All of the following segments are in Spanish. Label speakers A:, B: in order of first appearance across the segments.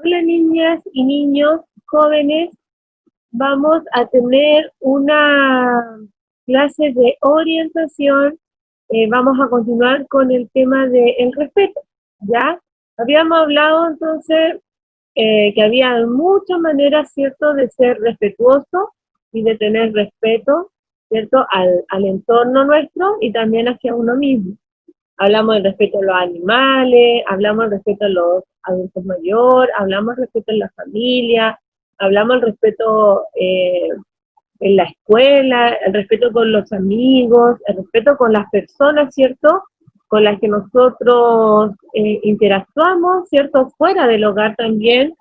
A: Hola niñas y niños, jóvenes, vamos a tener una clase de orientación. Vamos a continuar con el tema del respeto, ¿ya? Habíamos hablado entonces que había muchas maneras, ¿cierto?, de ser respetuoso y de tener respeto, ¿cierto?, al entorno nuestro y también hacia uno mismo. Hablamos del respeto a los animales, hablamos del respeto a los adultos mayores, hablamos del respeto en la familia, hablamos del respeto en la escuela, el respeto con los amigos, el respeto con las personas, ¿cierto?, con las que nosotros interactuamos, ¿cierto?, fuera del hogar también.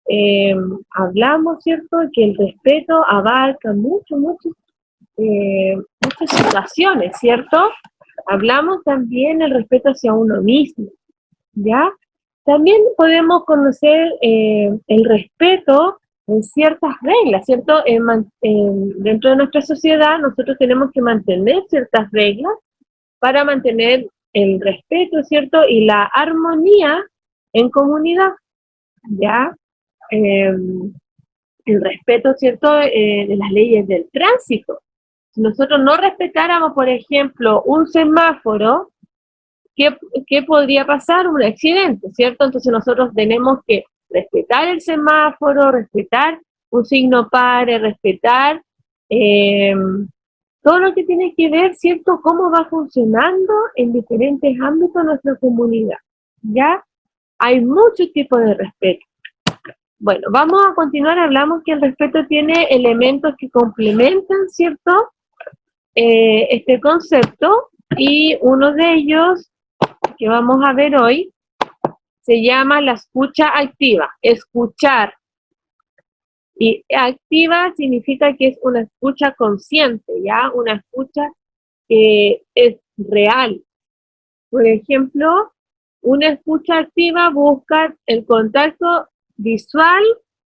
A: Eh, Hablamos, ¿cierto?, que el respeto abarca muchas situaciones, ¿cierto? Hablamos también del respeto hacia uno mismo, ¿ya? También podemos conocer el respeto en ciertas reglas, ¿cierto? Dentro de nuestra sociedad nosotros tenemos que mantener ciertas reglas para mantener el respeto, ¿cierto? Y la armonía en comunidad, ¿ya? Eh, el respeto, ¿cierto? De las leyes del tránsito. Si nosotros no respetáramos, por ejemplo, un semáforo, ¿qué podría pasar? Un accidente, ¿cierto? Entonces nosotros tenemos que respetar el semáforo, respetar un signo pare, respetar eh, todo lo que tiene que ver, ¿cierto? Cómo va funcionando en diferentes ámbitos de nuestra comunidad, ¿ya? Hay muchos tipos de respeto. Bueno, vamos a continuar. Hablamos que el respeto tiene elementos que complementan, ¿cierto? Este concepto, y uno de ellos que vamos a ver hoy se llama la escucha activa. Escuchar. Y activa significa que es una escucha consciente, ¿ya? Una escucha que es real. Por ejemplo, una escucha activa busca el contacto visual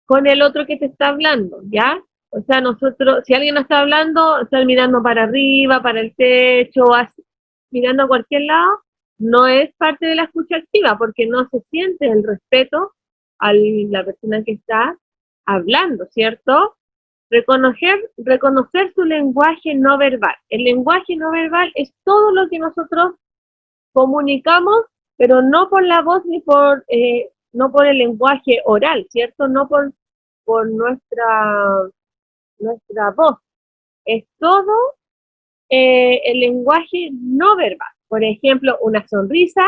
A: con el otro que te está hablando, ¿ya? O sea, nosotros, si alguien nos está hablando, está mirando para arriba, para el techo, así, mirando a cualquier lado, no es parte de la escucha activa, porque no se siente el respeto a la persona que está hablando, ¿cierto? Reconocer su lenguaje no verbal. El lenguaje no verbal es todo lo que nosotros comunicamos, pero no por la voz ni no por el lenguaje oral, ¿cierto? No por nuestra voz. Es todo el lenguaje no verbal. Por ejemplo, una sonrisa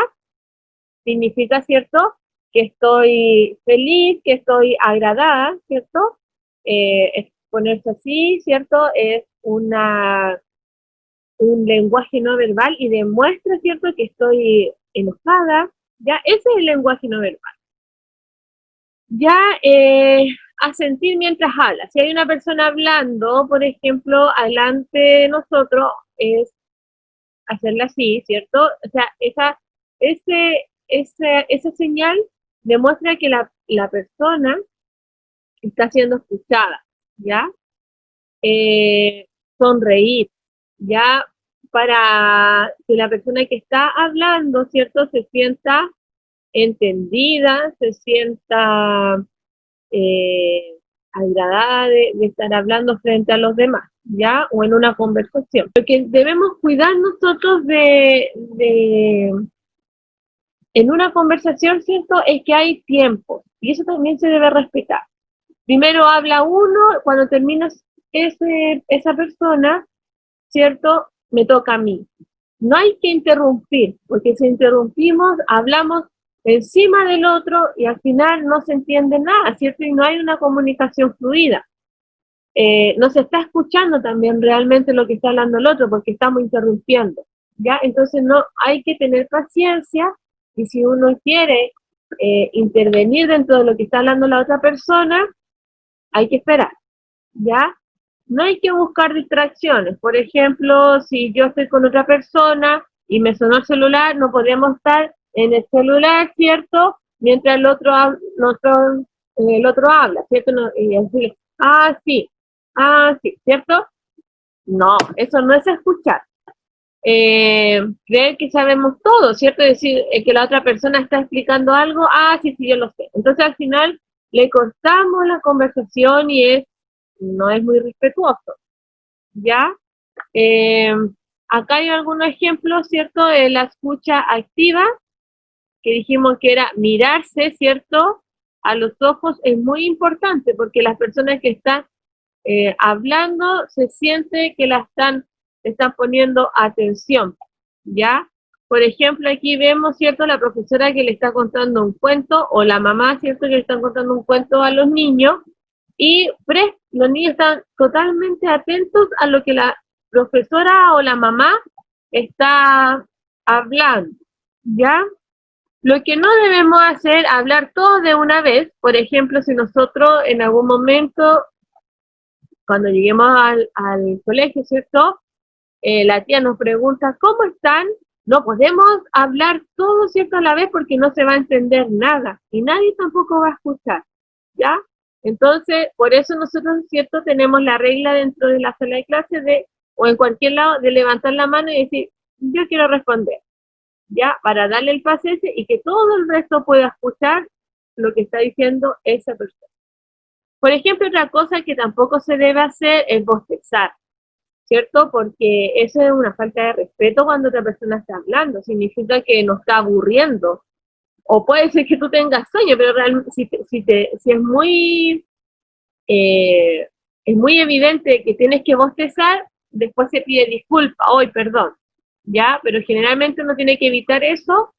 A: significa, ¿cierto?, que estoy feliz, que estoy agradada, ¿cierto? Ponerse así, ¿cierto? Es un lenguaje no verbal y demuestra, ¿cierto?, que estoy enojada, ya, ese es el lenguaje no verbal. Ya, asentir mientras habla. Si hay una persona hablando, por ejemplo, adelante de nosotros, es hacerla así, ¿cierto? O sea, esa señal demuestra que la persona está siendo escuchada, ¿ya? Sonreír, ya, para que la persona que está hablando, ¿cierto?, se sienta entendida, se sienta agradada de estar hablando frente a los demás, ¿ya? O en una conversación. Lo que debemos cuidar nosotros en una conversación, ¿cierto?, es que hay tiempo, y eso también se debe respetar. Primero habla uno, cuando termina esa persona, ¿cierto?, me toca a mí. No hay que interrumpir, porque si interrumpimos, hablamos encima del otro y al final no se entiende nada, ¿cierto? Y no hay una comunicación fluida. No se está escuchando también realmente lo que está hablando el otro, porque estamos interrumpiendo, ¿ya? Entonces no, hay que tener paciencia, y si uno quiere intervenir dentro de lo que está hablando la otra persona, hay que esperar, ¿ya? No hay que buscar distracciones. Por ejemplo, si yo estoy con otra persona y me sonó el celular, no podemos estar en el celular, ¿cierto?, mientras el otro habla, ¿cierto? No, y decirle, sí, ¿cierto? No, eso no es escuchar. creer que sabemos todo, ¿cierto? Decir que la otra persona está explicando algo, ah, sí, sí, yo lo sé. Entonces al final le cortamos la conversación y no es muy respetuoso, ¿ya? Eh, Acá hay algunos ejemplos, ¿cierto? De la escucha activa, que dijimos que era mirarse, ¿cierto? A los ojos es muy importante porque las personas que están hablando se siente que están poniendo atención, ¿ya? Por ejemplo, aquí vemos, ¿cierto? La profesora que le está contando un cuento, o la mamá, ¿cierto? Que le están contando un cuento a los niños, y los niños están totalmente atentos a lo que la profesora o la mamá está hablando, ¿ya? Lo que no debemos hacer, hablar todo de una vez. Por ejemplo, si nosotros en algún momento, cuando lleguemos al colegio, ¿cierto? La tía nos pregunta, ¿cómo están? No podemos hablar todo, ¿cierto? A la vez porque no se va a entender nada y nadie tampoco va a escuchar, ¿ya? Entonces, por eso nosotros, ¿cierto? Tenemos la regla dentro de la sala de clase o en cualquier lado, de levantar la mano y decir, yo quiero responder, ¿ya? Para darle el pase ese y que todo el resto pueda escuchar lo que está diciendo esa persona. Por ejemplo, otra cosa que tampoco se debe hacer es bostezar, ¿cierto? Porque eso es una falta de respeto cuando otra persona está hablando, significa que nos está aburriendo. O puede ser que tú tengas sueño, pero realmente si es muy evidente que tienes que bostezar, después se pide disculpa, hoy perdón, ¿ya? Pero generalmente uno tiene que evitar eso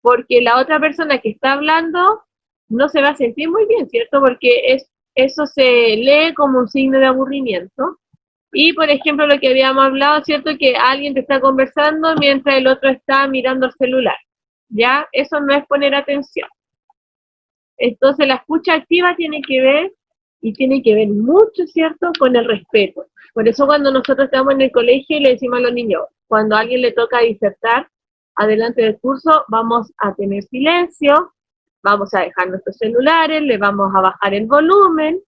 A: porque la otra persona que está hablando no se va a sentir muy bien, ¿cierto? Porque eso se lee como un signo de aburrimiento. Y, por ejemplo, lo que habíamos hablado, ¿cierto? Que alguien te está conversando mientras el otro está mirando el celular, ¿ya? Eso no es poner atención. Entonces, la escucha activa tiene que ver mucho, ¿cierto? Con el respeto. Por eso cuando nosotros estamos en el colegio y le decimos a los niños, cuando a alguien le toca disertar adelante del curso, vamos a tener silencio, vamos a dejar nuestros celulares, le vamos a bajar el volumen,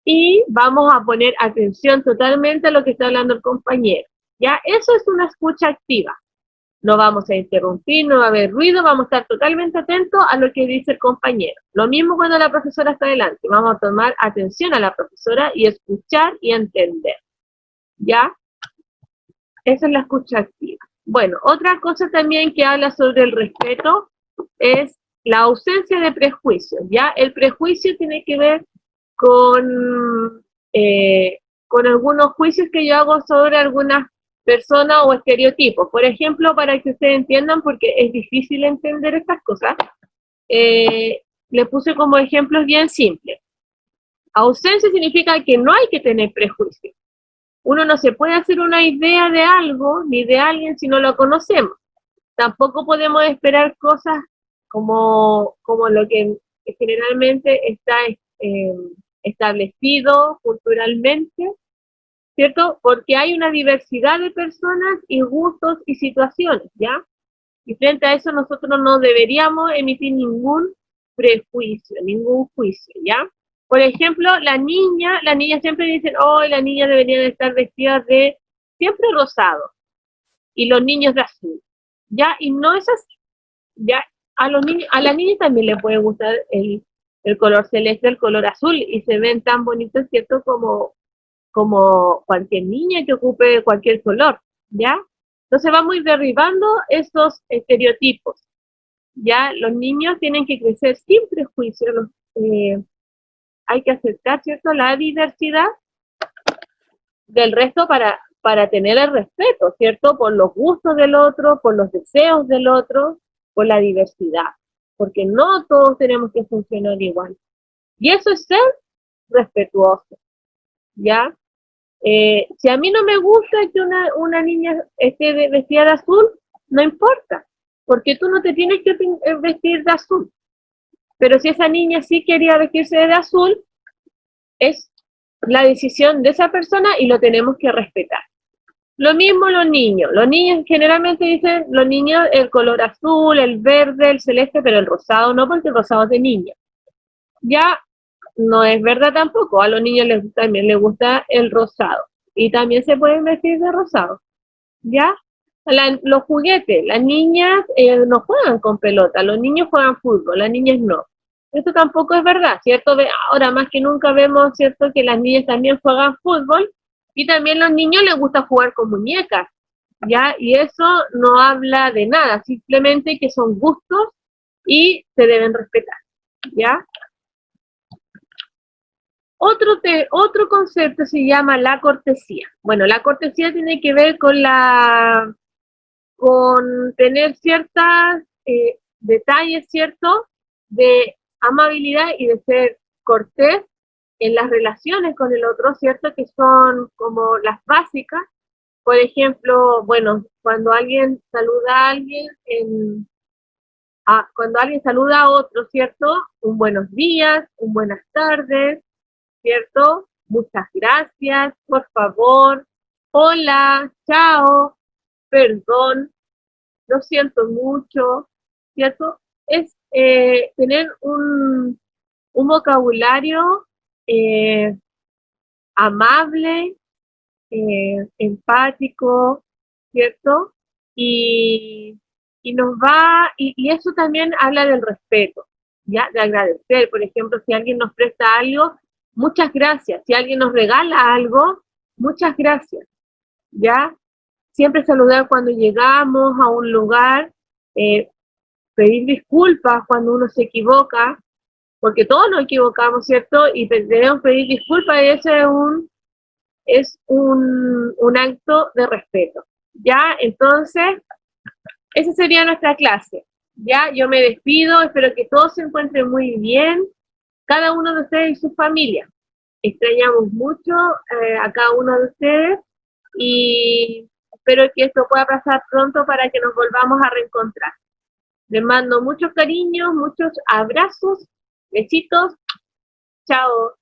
A: y vamos a poner atención totalmente a lo que está hablando el compañero. ¿Ya? Eso es una escucha activa. No vamos a interrumpir, no va a haber ruido, vamos a estar totalmente atentos a lo que dice el compañero. Lo mismo cuando la profesora está delante, vamos a tomar atención a la profesora y escuchar y entender. ¿Ya? Esa es la escucha activa. Bueno, otra cosa también que habla sobre el respeto es la ausencia de prejuicios, ¿ya? El prejuicio tiene que ver con, con algunos juicios que yo hago sobre algunas personas o estereotipos. Por ejemplo, para que ustedes entiendan, porque es difícil entender estas cosas, le puse como ejemplos bien simples. Ausencia significa que no hay que tener prejuicios. Uno no se puede hacer una idea de algo ni de alguien si no lo conocemos. Tampoco podemos esperar cosas como lo que generalmente está establecido culturalmente, ¿cierto? Porque hay una diversidad de personas y gustos y situaciones, ¿ya? Y frente a eso nosotros no deberíamos emitir ningún prejuicio, ningún juicio, ¿ya? Por ejemplo, las niñas siempre dicen, oh, la niña debería de estar vestida de siempre rosado y los niños de azul, ¿ya? Y no es así, ¿ya? A la niña también le puede gustar el color celeste, el color azul, y se ven tan bonitos, ¿cierto? Como cualquier niña que ocupe cualquier color, ¿ya? Entonces vamos a ir derribando estos estereotipos, ¿ya? Los niños tienen que crecer sin prejuicios, hay que aceptar, ¿cierto? La diversidad del resto para tener el respeto, ¿cierto? Por los gustos del otro, por los deseos del otro, por la diversidad, porque no todos tenemos que funcionar igual. Y eso es ser respetuoso, ¿ya? Si a mí no me gusta que una niña esté vestida de azul, no importa, porque tú no te tienes que vestir de azul. Pero si esa niña sí quería vestirse de azul, es la decisión de esa persona y lo tenemos que respetar. Lo mismo los niños generalmente dicen, los niños el color azul, el verde, el celeste, pero el rosado no, porque el rosado es de niño. Ya no es verdad tampoco, a los niños también les gusta el rosado y también se pueden vestir de rosado, ¿ya? Los juguetes, las niñas no juegan con pelota, los niños juegan fútbol, las niñas no. Esto tampoco es verdad, ¿cierto? Ahora más que nunca vemos, ¿cierto?, que las niñas también juegan fútbol y también a los niños les gusta jugar con muñecas, ¿ya? Y eso no habla de nada, simplemente que son gustos y se deben respetar, ¿ya? Otro concepto se llama la cortesía. Bueno, la cortesía tiene que ver con tener ciertos detalles, ¿cierto?, de amabilidad y de ser cortés en las relaciones con el otro, ¿cierto?, que son como las básicas. Por ejemplo, bueno, cuando alguien saluda a alguien, cuando alguien saluda a otro, ¿cierto?, un buenos días, un buenas tardes, ¿cierto? Muchas gracias, por favor, hola, chao, perdón, lo siento mucho, ¿cierto? Es tener un vocabulario eh, amable, empático, ¿cierto? Y, y eso también habla del respeto, ¿ya? De agradecer, por ejemplo, si alguien nos presta algo, muchas gracias. Si alguien nos regala algo, muchas gracias, ¿ya? Siempre saludar cuando llegamos a un lugar, eh, pedir disculpas cuando uno se equivoca, porque todos nos equivocamos, ¿cierto? Y debemos pedir disculpas y ese es un acto de respeto. ¿Ya? Entonces, esa sería nuestra clase. ¿Ya? Yo me despido, espero que todos se encuentren muy bien, cada uno de ustedes y su familia. Extrañamos mucho a cada uno de ustedes y espero que esto pueda pasar pronto para que nos volvamos a reencontrar. Les mando muchos cariños, muchos abrazos, besitos, chao.